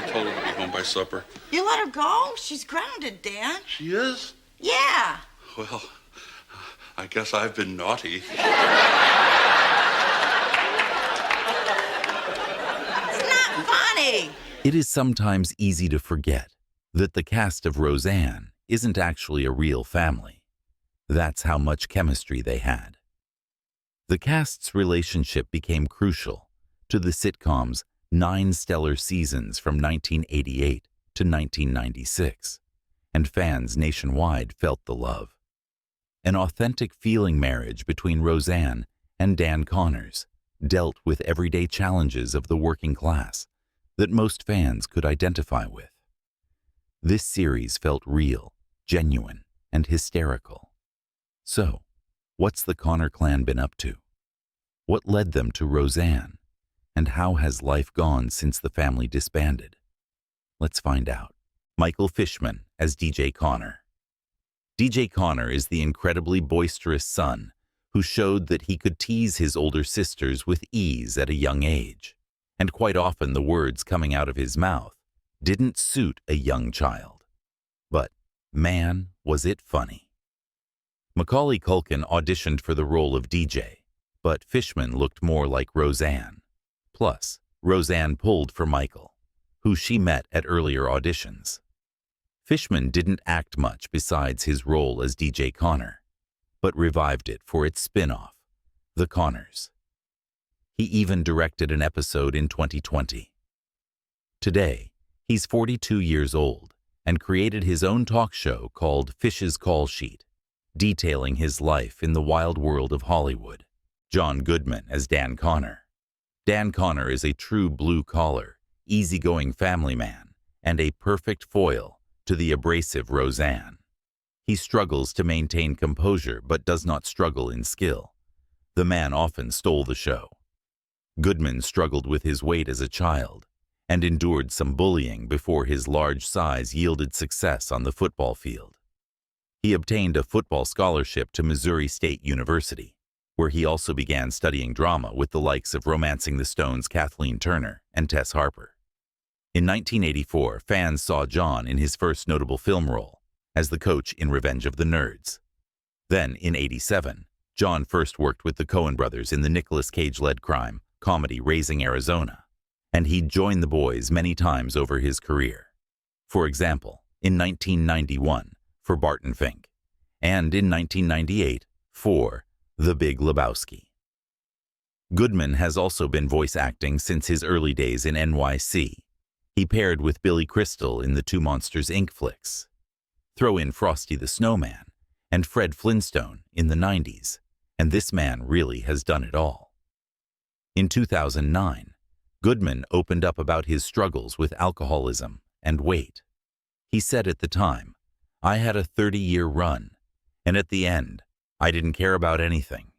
I told her to be home by supper. You let her go? She's grounded, Dan. She is? Yeah. Well, I guess I've been naughty. It's not funny. It is sometimes easy to forget that the cast of Roseanne isn't actually a real family. That's how much chemistry they had. The cast's relationship became crucial to the sitcom's 9 stellar seasons from 1988 to 1996, and fans nationwide felt the love. An authentic feeling marriage between Roseanne and Dan Connors dealt with everyday challenges of the working class that most fans could identify with. This series felt real, genuine, and hysterical. So, what's the Connor clan been up to? What led them to Roseanne? And how has life gone since the family disbanded? Let's find out. Michael Fishman as DJ Connor. DJ Connor is the incredibly boisterous son who showed that he could tease his older sisters with ease at a young age, and quite often the words coming out of his mouth didn't suit a young child. But, man, was it funny. Macaulay Culkin auditioned for the role of DJ, but Fishman looked more like Roseanne. Plus, Roseanne pulled for Michael, who she met at earlier auditions. Fishman didn't act much besides his role as DJ Connor, but revived it for its spin-off, The Connors. He even directed an episode in 2020. Today, he's 42 years old and created his own talk show called Fish's Call Sheet, detailing his life in the wild world of Hollywood. John Goodman as Dan Connor. Dan Connor is a true blue-collar, easygoing family man and a perfect foil to the abrasive Roseanne. He struggles to maintain composure but does not struggle in skill. The man often stole the show. Goodman struggled with his weight as a child and endured some bullying before his large size yielded success on the football field. He obtained a football scholarship to Missouri State University, where he also began studying drama with the likes of Romancing the Stones' Kathleen Turner and Tess Harper. In 1984, fans saw John in his first notable film role, as the coach in Revenge of the Nerds. Then, in '87, John first worked with the Coen brothers in the Nicolas Cage-led crime comedy Raising Arizona, and he'd joined the boys many times over his career. For example, in 1991 for Barton Fink, and in 1998 for The Big Lebowski. Goodman has also been voice acting since his early days in NYC. He paired with Billy Crystal in the Two Monsters, Inc. flicks. Throw in Frosty the Snowman and Fred Flintstone in the 90s, and this man really has done it all. In 2009, Goodman opened up about his struggles with alcoholism and weight. He said at the time, "I had a 30-year run, and at the end, I didn't care about anything.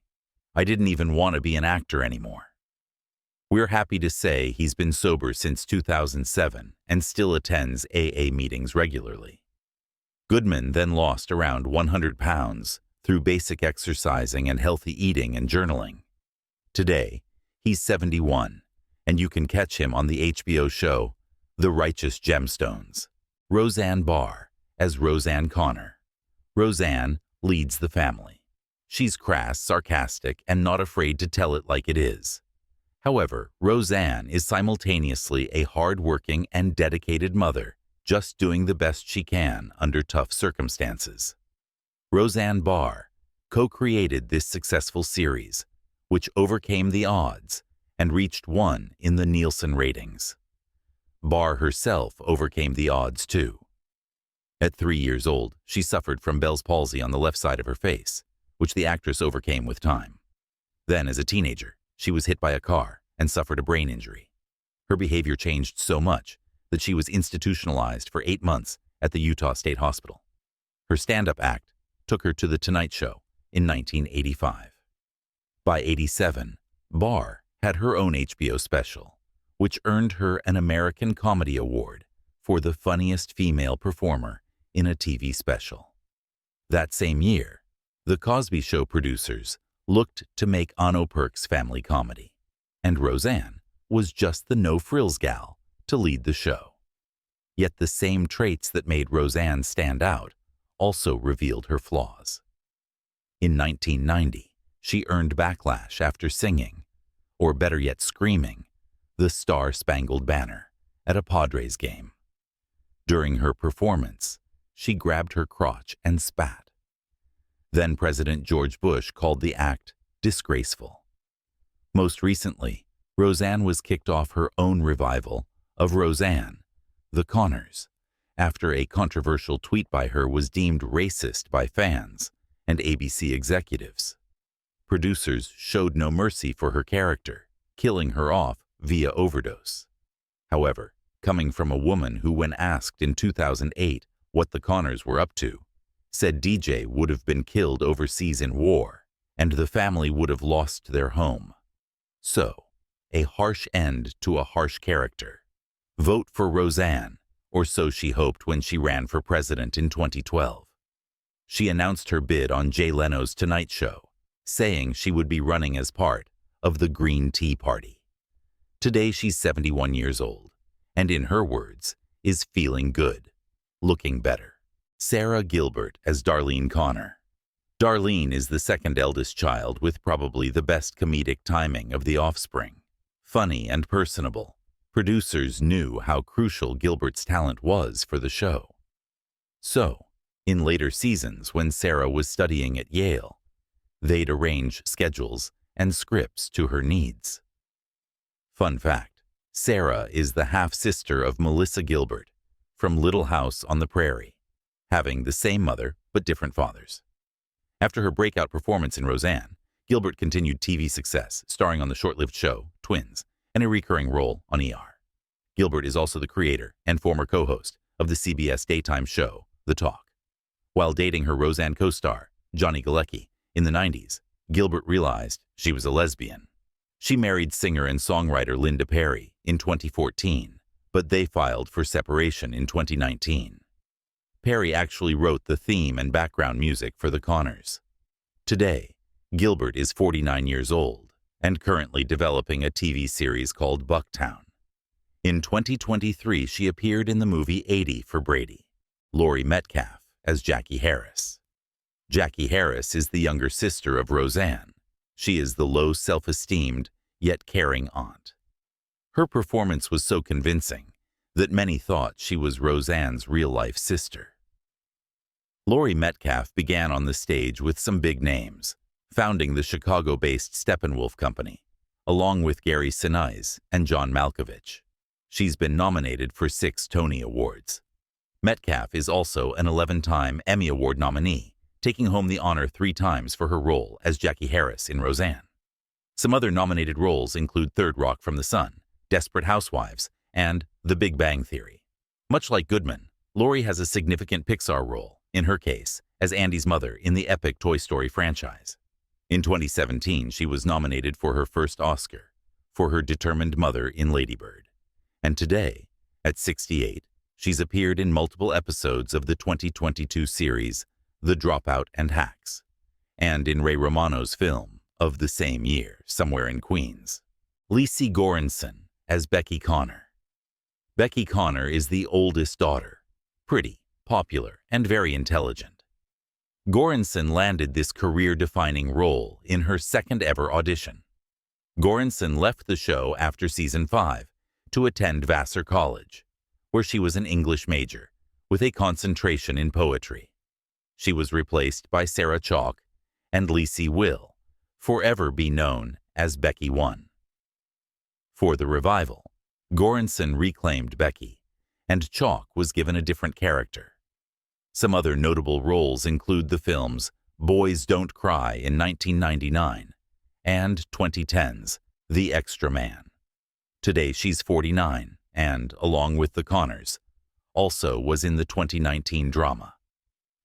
I didn't even want to be an actor anymore." We're happy to say he's been sober since 2007 and still attends AA meetings regularly. Goodman then lost around 100 pounds through basic exercising and healthy eating and journaling. Today, he's 71, and you can catch him on the HBO show The Righteous Gemstones. Roseanne Barr as Roseanne Connor. Roseanne leads the family. She's crass, sarcastic, and not afraid to tell it like it is. However, Roseanne is simultaneously a hard-working and dedicated mother, just doing the best she can under tough circumstances. Roseanne Barr co-created this successful series, which overcame the odds and reached 1 in the Nielsen ratings. Barr herself overcame the odds too. At 3 years old, she suffered from Bell's palsy on the left side of her face, which the actress overcame with time. Then, as a teenager, she was hit by a car and suffered a brain injury. Her behavior changed so much that she was institutionalized for 8 months at the Utah State Hospital. Her stand-up act took her to The Tonight Show in 1985. By '87, Barr had her own HBO special, which earned her an American Comedy Award for the funniest female performer in a TV special. That same year, The Cosby Show producers looked to make Ano Perk's family comedy, and Roseanne was just the no-frills gal to lead the show. Yet the same traits that made Roseanne stand out also revealed her flaws. In 1990, she earned backlash after singing, or better yet screaming, the Star-Spangled Banner at a Padres game. During her performance, she grabbed her crotch and spat. Then President George Bush called the act disgraceful. Most recently, Roseanne was kicked off her own revival of Roseanne, The Conners, after a controversial tweet by her was deemed racist by fans and ABC executives. Producers showed no mercy for her character, killing her off via overdose. However, coming from a woman who, when asked in 2008 what the Conners were up to, said DJ would have been killed overseas in war, and the family would have lost their home. So, a harsh end to a harsh character. Vote for Roseanne, or so she hoped when she ran for president in 2012. She announced her bid on Jay Leno's Tonight Show, saying she would be running as part of the Green Tea Party. Today she's 71 years old, and in her words, is feeling good, looking better. Sarah Gilbert as Darlene Connor. Darlene is the second eldest child with probably the best comedic timing of the offspring. Funny and personable, producers knew how crucial Gilbert's talent was for the show. So, in later seasons when Sarah was studying at Yale, they'd arrange schedules and scripts to her needs. Fun fact, Sarah is the half-sister of Melissa Gilbert from Little House on the Prairie, having the same mother but different fathers. After her breakout performance in Roseanne, Gilbert continued TV success, starring on the short-lived show Twins and a recurring role on ER. Gilbert is also the creator and former co-host of the CBS daytime show The Talk. While dating her Roseanne co-star, Johnny Galecki, in the 90s, Gilbert realized she was a lesbian. She married singer and songwriter Linda Perry in 2014, but they filed for separation in 2019. Perry actually wrote the theme and background music for The Conners. Today, Gilbert is 49 years old and currently developing a TV series called Bucktown. In 2023, she appeared in the movie 80 for Brady, Laurie Metcalf as Jackie Harris. Jackie Harris is the younger sister of Roseanne. She is the low self-esteemed, yet caring aunt. Her performance was so convincing that many thought she was Roseanne's real-life sister. Laurie Metcalf began on the stage with some big names, founding the Chicago-based Steppenwolf Company, along with Gary Sinise and John Malkovich. She's been nominated for 6 Tony Awards. Metcalf is also an 11-time Emmy Award nominee, taking home the honor 3 times for her role as Jackie Harris in Roseanne. Some other nominated roles include Third Rock from the Sun, Desperate Housewives, and The Big Bang Theory. Much like Goodman, Laurie has a significant Pixar role, in her case, as Andy's mother in the epic Toy Story franchise. In 2017, she was nominated for her first Oscar, for her determined mother in Lady Bird. And today, at 68, she's appeared in multiple episodes of the 2022 series The Dropout and Hacks, and in Ray Romano's film of the same year, Somewhere in Queens. Lisi Goranson as Becky Connor. Becky Connor is the oldest daughter, pretty, popular, and very intelligent. Goranson landed this career-defining role in her second-ever audition. Goranson left the show after season 5 to attend Vassar College, where she was an English major with a concentration in poetry. She was replaced by Sarah Chalk, and Lisi will forever be known as Becky One. For the revival, Goranson reclaimed Becky, and Chalk was given a different character. Some other notable roles include the films Boys Don't Cry in 1999 and 2010's The Extra Man. Today she's 49 and, along with the Conners, also was in the 2019 drama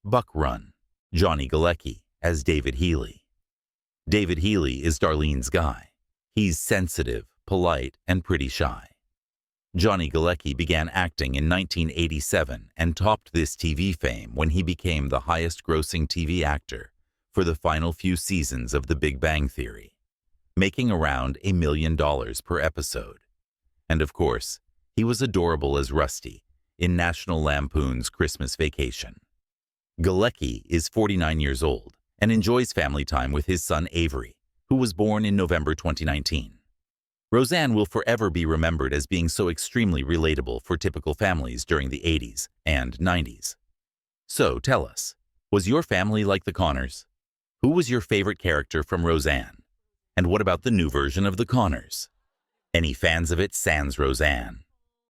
Buck Run, Johnny Galecki as David Healy. David Healy is Darlene's guy. He's sensitive, polite, and pretty shy. Johnny Galecki began acting in 1987 and topped this TV fame when he became the highest-grossing TV actor for the final few seasons of The Big Bang Theory, making around $1 million per episode. And of course, he was adorable as Rusty in National Lampoon's Christmas Vacation. Galecki is 49 years old and enjoys family time with his son Avery, who was born in November 2019. Roseanne will forever be remembered as being so extremely relatable for typical families during the 80s and 90s. So tell us, was your family like the Connors? Who was your favorite character from Roseanne? And what about the new version of the Connors? Any fans of it sans Roseanne?